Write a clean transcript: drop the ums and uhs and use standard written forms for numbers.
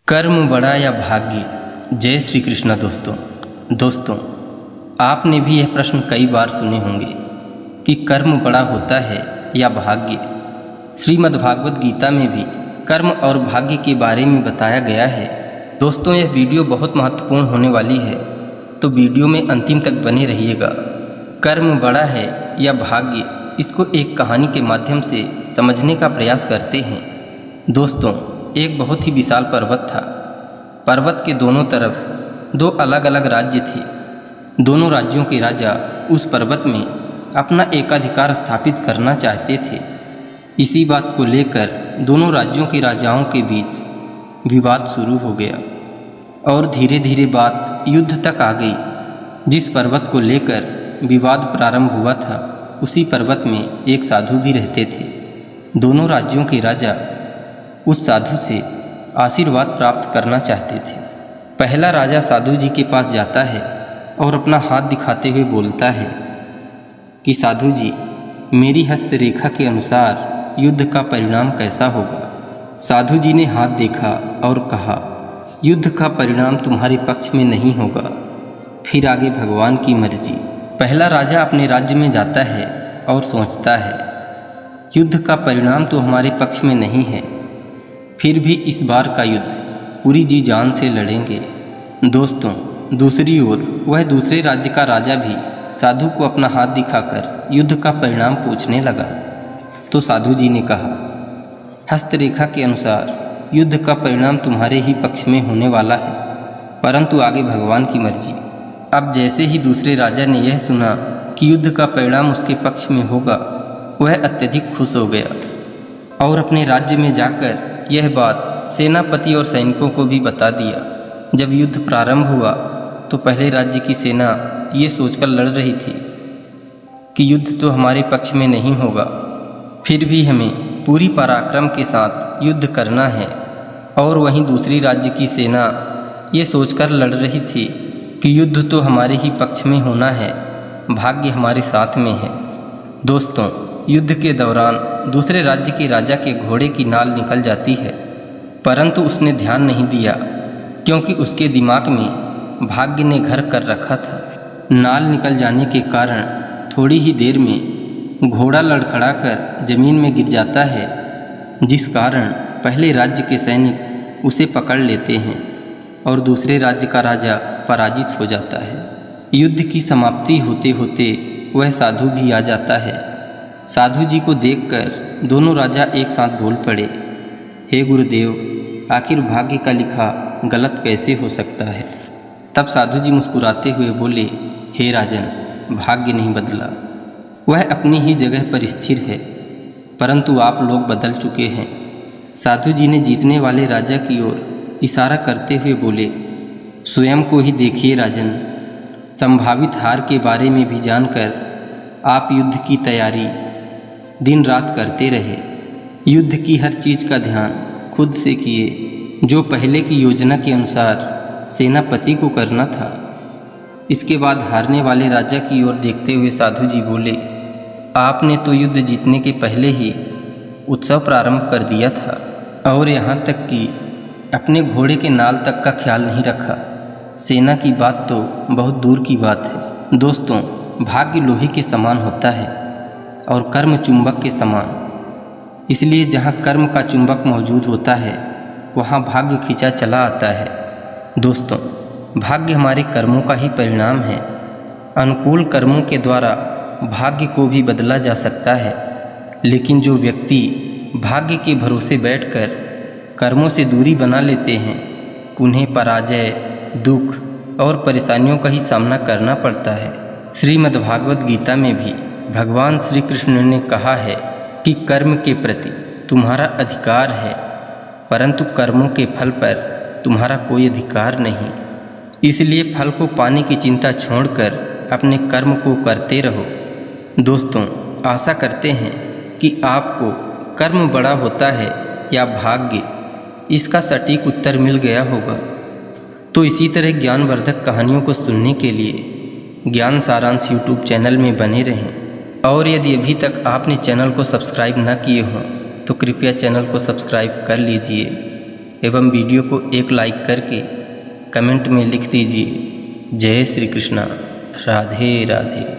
कर्म बड़ा या भाग्य। जय श्री कृष्ण। दोस्तों आपने भी यह प्रश्न कई बार सुने होंगे कि कर्म बड़ा होता है या भाग्य। श्रीमद् भागवत गीता में भी कर्म और भाग्य के बारे में बताया गया है। दोस्तों यह वीडियो बहुत महत्वपूर्ण होने वाली है, तो वीडियो में अंतिम तक बने रहिएगा। कर्म बड़ा है या भाग्य, इसको एक कहानी के माध्यम से समझने का प्रयास करते हैं। दोस्तों एक बहुत ही विशाल पर्वत था। पर्वत के दोनों तरफ दो अलग अलग राज्य थे। दोनों राज्यों के राजा उस पर्वत में अपना एकाधिकार स्थापित करना चाहते थे। इसी बात को लेकर दोनों राज्यों के राजाओं के बीच विवाद शुरू हो गया और धीरे धीरे बात युद्ध तक आ गई। जिस पर्वत को लेकर विवाद प्रारंभ हुआ था, उसी पर्वत में एक साधु भी रहते थे। दोनों राज्यों के राजा उस साधु से आशीर्वाद प्राप्त करना चाहते थे। पहला राजा साधु जी के पास जाता है और अपना हाथ दिखाते हुए बोलता है कि साधु जी, मेरी हस्तरेखा के अनुसार युद्ध का परिणाम कैसा होगा। साधु जी ने हाथ देखा और कहा, युद्ध का परिणाम तुम्हारे पक्ष में नहीं होगा, फिर आगे भगवान की मर्जी। पहला राजा अपने राज्य में जाता है और सोचता है, युद्ध का परिणाम तो हमारे पक्ष में नहीं है, फिर भी इस बार का युद्ध पूरी जी जान से लड़ेंगे। दोस्तों दूसरी ओर वह दूसरे राज्य का राजा भी साधु को अपना हाथ दिखाकर युद्ध का परिणाम पूछने लगा। तो साधु जी ने कहा, हस्तरेखा के अनुसार युद्ध का परिणाम तुम्हारे ही पक्ष में होने वाला है, परंतु आगे भगवान की मर्जी। अब जैसे ही दूसरे राजा ने यह सुना कि युद्ध का परिणाम उसके पक्ष में होगा, वह अत्यधिक खुश हो गया और अपने राज्य में जाकर यह बात सेनापति और सैनिकों को भी बता दिया। जब युद्ध प्रारंभ हुआ तो पहले राज्य की सेना ये सोचकर लड़ रही थी कि युद्ध तो हमारे पक्ष में नहीं होगा, फिर भी हमें पूरी पराक्रम के साथ युद्ध करना है। और वहीं दूसरी राज्य की सेना ये सोचकर लड़ रही थी कि युद्ध तो हमारे ही पक्ष में होना है, भाग्य हमारे साथ में है। दोस्तों युद्ध के दौरान दूसरे राज्य के राजा के घोड़े की नाल निकल जाती है, परंतु उसने ध्यान नहीं दिया क्योंकि उसके दिमाग में भाग्य ने घर कर रखा था। नाल निकल जाने के कारण थोड़ी ही देर में घोड़ा लड़खड़ाकर जमीन में गिर जाता है, जिस कारण पहले राज्य के सैनिक उसे पकड़ लेते हैं और दूसरे राज्य का राजा पराजित हो जाता है। युद्ध की समाप्ति होते होते वह साधु भी आ जाता है। साधु जी को देखकर दोनों राजा एक साथ बोल पड़े, हे गुरुदेव, आखिर भाग्य का लिखा गलत कैसे हो सकता है। तब साधु जी मुस्कुराते हुए बोले, हे राजन, भाग्य नहीं बदला, वह अपनी ही जगह पर स्थिर है, परंतु आप लोग बदल चुके हैं। साधु जी ने जीतने वाले राजा की ओर इशारा करते हुए बोले, स्वयं को ही देखिए राजन, संभावित हार के बारे में भी जानकर आप युद्ध की तैयारी दिन रात करते रहे। युद्ध की हर चीज़ का ध्यान खुद से किए, जो पहले की योजना के अनुसार सेनापति को करना था। इसके बाद हारने वाले राजा की ओर देखते हुए साधु जी बोले, आपने तो युद्ध जीतने के पहले ही उत्सव प्रारंभ कर दिया था और यहाँ तक कि अपने घोड़े के नाल तक का ख्याल नहीं रखा। सेना की बात तो बहुत दूर की बात है। दोस्तों भाग्य लोहे के समान होता है और कर्म चुंबक के समान, इसलिए जहाँ कर्म का चुंबक मौजूद होता है वहाँ भाग्य खींचा चला आता है। दोस्तों भाग्य हमारे कर्मों का ही परिणाम है। अनुकूल कर्मों के द्वारा भाग्य को भी बदला जा सकता है, लेकिन जो व्यक्ति भाग्य के भरोसे बैठकर कर्मों से दूरी बना लेते हैं, उन्हें पराजय, दुख और परेशानियों का ही सामना करना पड़ता है। श्रीमद् भागवत गीता में भी भगवान श्री कृष्ण ने कहा है कि कर्म के प्रति तुम्हारा अधिकार है, परंतु कर्मों के फल पर तुम्हारा कोई अधिकार नहीं। इसलिए फल को पाने की चिंता छोड़कर अपने कर्म को करते रहो। दोस्तों आशा करते हैं कि आपको कर्म बड़ा होता है या भाग्य, इसका सटीक उत्तर मिल गया होगा। तो इसी तरह ज्ञानवर्धक कहानियों को सुनने के लिए ज्ञान सारांश यूट्यूब चैनल में बने रहें। और यदि अभी तक आपने चैनल को सब्सक्राइब न किए हों तो कृपया चैनल को सब्सक्राइब कर लीजिए एवं वीडियो को एक लाइक करके कमेंट में लिख दीजिए जय श्री कृष्णा, राधे राधे।